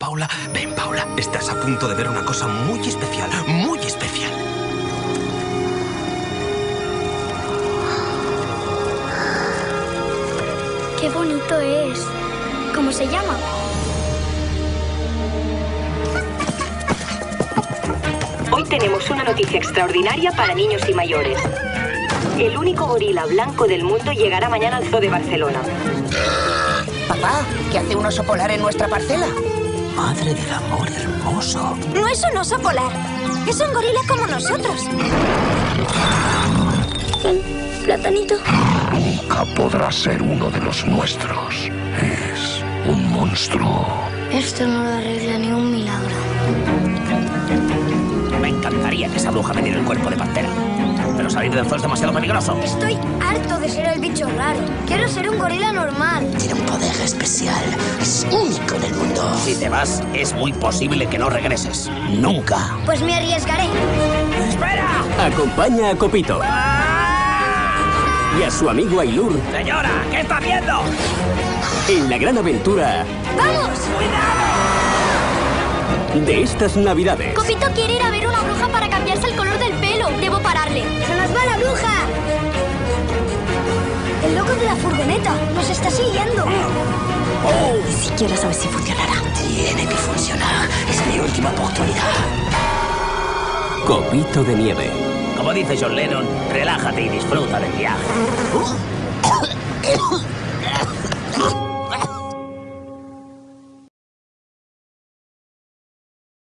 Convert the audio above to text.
Paula, ven, Paula. Estás a punto de ver una cosa muy especial, muy especial. ¡Qué bonito es! ¿Cómo se llama? Hoy tenemos una noticia extraordinaria para niños y mayores. El único gorila blanco del mundo llegará mañana al Zoo de Barcelona. Papá, ¿qué hace un oso polar en nuestra parcela? Madre del amor hermoso. No es un oso polar. Es un gorila como nosotros. Platanito. Nunca podrá ser uno de los nuestros. Es un monstruo. Esto no lo arregla ni un milagro. Me encantaría que esa bruja me diera el cuerpo de pantera. Pero salir del zoo es demasiado peligroso. Estoy harto de ser el bicho raro. Quiero ser un gorila normal. Tiene un poder especial. Es único en el mundo. Si te vas, es muy posible que no regreses. Nunca. Pues me arriesgaré. ¡Espera! Acompaña a Copito. Y a su amigo Ailur Señora, ¿qué está haciendo? en la gran aventura ¡Vamos! de estas Navidades. Copito quiere ir a ver una bruja para cambiarse el color del pelo. Debo pararle. ¡Se nos va la bruja! El loco de la furgoneta nos está siguiendo. Ni siquiera sabes si funcionará. Tiene que funcionar. Es mi última oportunidad. Copito de nieve. Como dice John Lennon, relájate y disfruta del viaje.